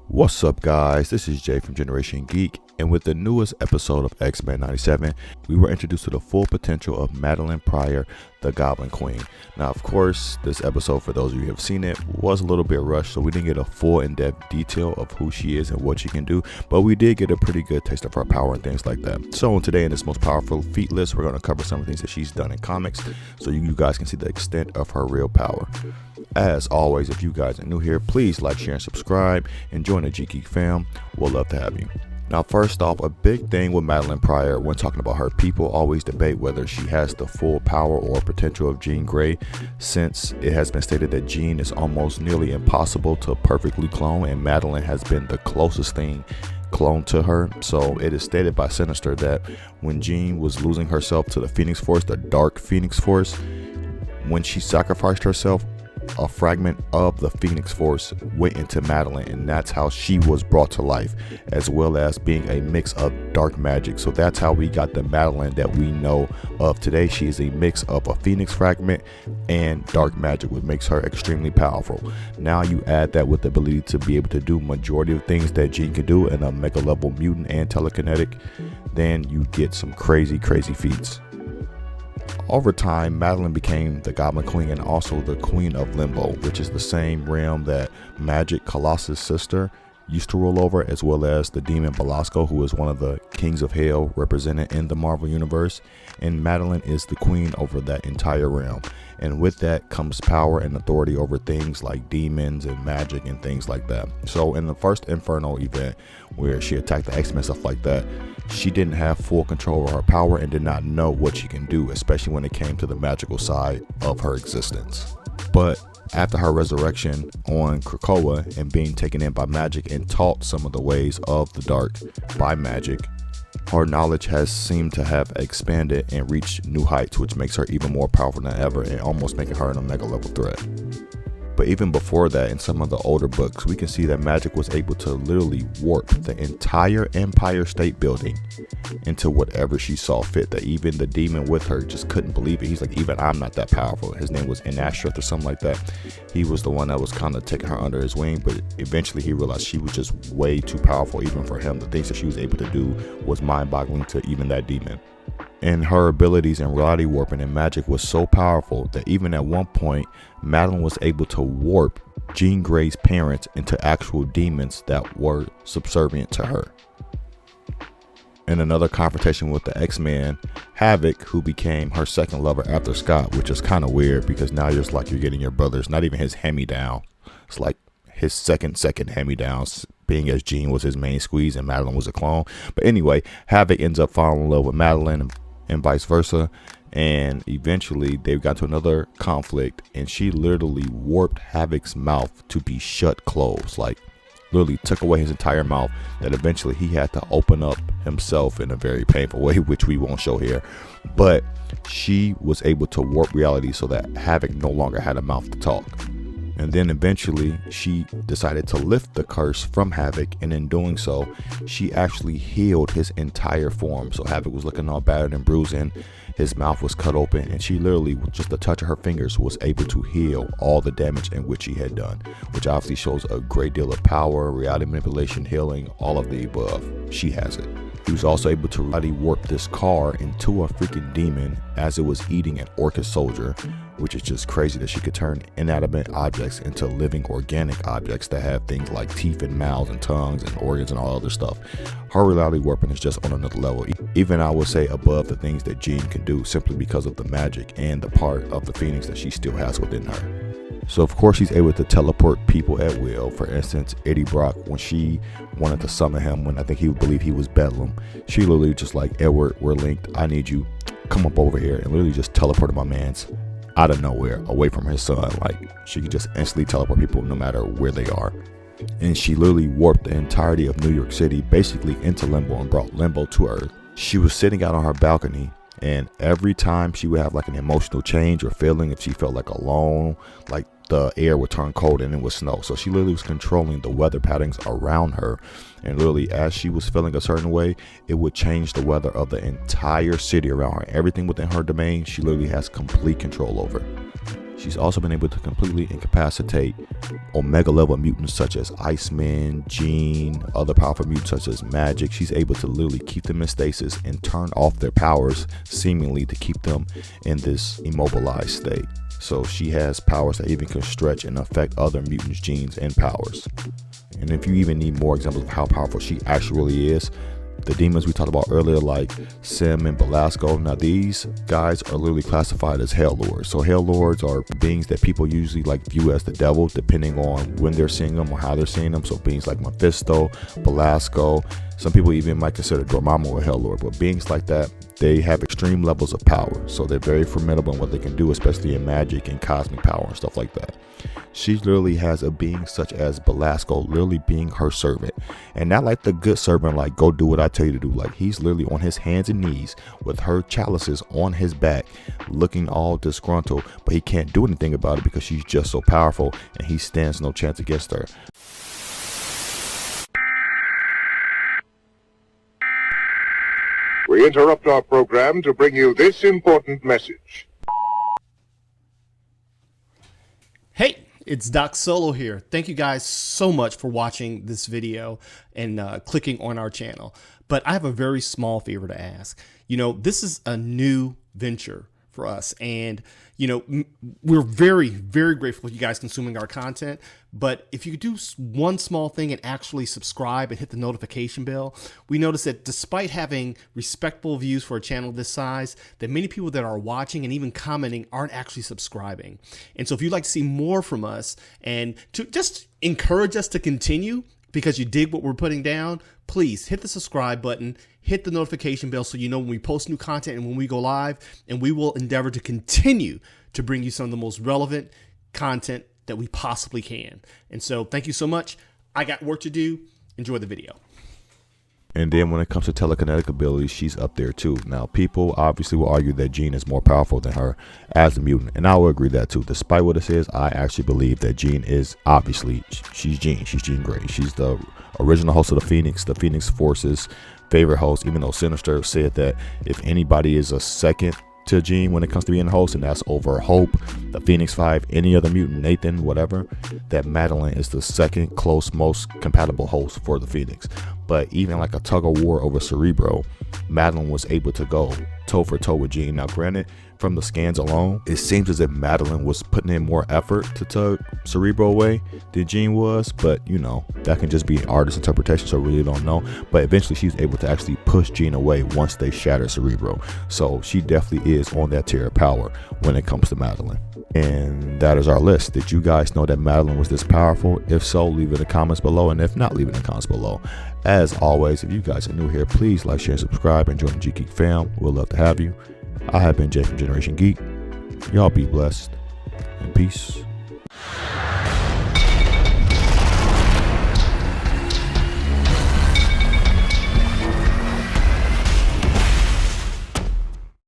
What's up, guys? This is Jay from Generation Geek, and with the newest episode of X-Men 97, we were introduced to the full potential of Madelyne Pryor, the Goblin Queen. Now, of course, this episode, for those of you who have seen it, was a little bit rushed, so we didn't get a full in-depth detail of who she is and what she can do, but we did get a pretty good taste of her power and things like that. So today, in this most powerful feat list, we're going to cover some of the things that she's done in comics, so you guys can see the extent of her real power. As always, if you guys are new here, please like, share, and subscribe, and join the Geek fam. We'll love to have you. Now, first off, a big thing with Madelyne Pryor when talking about her, people always debate whether she has the full power or potential of Jean Grey, since it has been stated that Jean is almost nearly impossible to perfectly clone, and Madelyne has been the closest thing cloned to her. So it is stated by Sinister that when Jean was losing herself to the Phoenix Force, the Dark Phoenix Force, when she sacrificed herself, a fragment of the Phoenix Force went into Madelyne, and that's how she was brought to life, as well as being a mix of dark magic. So that's how we got the Madelyne that we know of today. She is a mix of a Phoenix fragment and dark magic, which makes her extremely powerful. Now you add that with the ability to be able to do majority of things that Jean can do in a mega level mutant and telekinetic, then you get some crazy feats. Over time, Madelyne became the Goblin Queen and also the Queen of Limbo, which is the same realm that Magic Colossus' sister used to rule over, as well as the demon Belasco, who is one of the kings of hell represented in the Marvel Universe. And Madelyne is the queen over that entire realm. And with that comes power and authority over things like demons and magic and things like that. So in the first Inferno event, where she attacked the X-Men, stuff like that, she didn't have full control of her power and did not know what she can do, especially when it came to the magical side of her existence. But after her resurrection on Krakoa and being taken in by magic and taught some of the ways of the dark by magic, her knowledge has seemed to have expanded and reached new heights, which makes her even more powerful than ever and almost making her an omega level threat. But even before that, in some of the older books, we can see that magic was able to literally warp the entire Empire State Building into whatever she saw fit, that even the demon with her just couldn't believe it. He's like, even I'm not that powerful. His name was Inashtreth or something like that. He was the one that was kind of taking her under his wing, but eventually he realized she was just way too powerful even for him. The things that she was able to do was mind-boggling to even that demon. And her abilities in reality warping and magic was so powerful that even at one point, Madelyne was able to warp Jean Grey's parents into actual demons that were subservient to her. In another confrontation with the X-Men, Havoc, who became her second lover after Scott, which is kind of weird because now you're just like you're getting your brother's, not even his hand-me-down. It's like his second hand-me-downs, being as Jean was his main squeeze and Madelyne was a clone. But anyway, Havoc ends up falling in love with Madelyne and vice versa, and eventually they got to another conflict, and she literally warped Havoc's mouth to be shut closed, like literally took away his entire mouth, that eventually he had to open up himself in a very painful way, which we won't show here. But she was able to warp reality so that Havoc no longer had a mouth to talk. And then eventually she decided to lift the curse from Havoc, and in doing so, she actually healed his entire form. So Havoc was looking all battered and bruising, his mouth was cut open, and she literally, with just a touch of her fingers, was able to heal all the damage in which he had done, which obviously shows a great deal of power, reality manipulation, healing, all of the above. She has it. He was also able to reality warp this car into a freaking demon as it was eating an Orcus soldier, which is just crazy that she could turn inanimate objects into living organic objects that have things like teeth and mouths and tongues and organs and all other stuff. Her reality warping is just on another level, even I would say above the things that Jean can do, simply because of the magic and the part of the Phoenix that she still has within her. So of course she's able to teleport people at will. For instance, Eddie Brock, when she wanted to summon him, when I think he would believe he was Bedlam, she literally just like, Edward, we're linked, I need you, come up over here, and literally just teleported my man's out of nowhere away from his son. Like, she could just instantly teleport people no matter where they are. And she literally warped the entirety of New York City basically into Limbo and brought Limbo to Earth. She was sitting out on her balcony, and every time she would have like an emotional change or feeling, if she felt like alone, like the air would turn cold and it would snow. So she literally was controlling the weather patterns around her, and literally as she was feeling a certain way, it would change the weather of the entire city around her. Everything within her domain, she literally has complete control over. She's also been able to completely incapacitate Omega level mutants such as Iceman, Jean, other powerful mutants such as Magic. She's able to literally keep them in stasis and turn off their powers, seemingly to keep them in this immobilized state. So she has powers that even can stretch and affect other mutants' genes and powers. And if you even need more examples of how powerful she actually really is, the demons we talked about earlier, like Sim and Belasco, now these guys are literally classified as Hell Lords. So Hell Lords are beings that people usually like view as the devil, depending on when they're seeing them or how they're seeing them. So beings like Mephisto, Belasco, some people even might consider Dormammu a Hell Lord, but beings like that, they have extreme levels of power. So they're very formidable in what they can do, especially in magic and cosmic power and stuff like that. She literally has a being such as Belasco literally being her servant, and not like the good servant, like go do what I tell you to do. Like he's literally on his hands and knees with her chalices on his back, looking all disgruntled, but he can't do anything about it because she's just so powerful and he stands no chance against her. We interrupt our program to bring you this important message. Hey, it's Doc Solo here. Thank you guys so much for watching this video and clicking on our channel. But I have a very small favor to ask. You know, this is a new venture for us, and you know, we're very, very grateful for you guys consuming our content. But if you could do one small thing and actually subscribe and hit the notification bell, we notice that despite having respectable views for a channel this size, that many people that are watching and even commenting aren't actually subscribing. And so if you'd like to see more from us and to just encourage us to continue because you dig what we're putting down, please hit the subscribe button, hit the notification bell so you know when we post new content and when we go live, and we will endeavor to continue to bring you some of the most relevant content that we possibly can. And so thank you so much. I got work to do. Enjoy the video. And then when it comes to telekinetic abilities, she's up there too. Now, people obviously will argue that Jean is more powerful than her as a mutant, and I will agree that too. Despite what it says, I actually believe that Jean is obviously, she's Jean. She's Jean Grey. She's the original host of the Phoenix Force's favorite host, even though Sinister said that if anybody is a second to Jean when it comes to being a host, and that's over Hope, the Phoenix Five, any other mutant, Nathan, whatever, that Madelyne is the second close most compatible host for the Phoenix. But even like a tug of war over Cerebro, Madelyne was able to go toe for toe with Jean. Now granted, from the scans alone, it seems as if Madelyne was putting in more effort to tug Cerebro away than Jean was, but you know, that can just be artist interpretation, so I really don't know. But eventually she's able to actually push Jean away once they shatter Cerebro. So she definitely is on that tier of power when it comes to Madelyne. And that is our list. Did you guys know that Madelyne was this powerful? If so, leave it in the comments below, and if not, leave it in the comments below. As always, if you guys are new here, please like, share, and subscribe, and join the Geek fam. We'd love to have you. I have been Jay from Generation Geek. Y'all be blessed, and peace.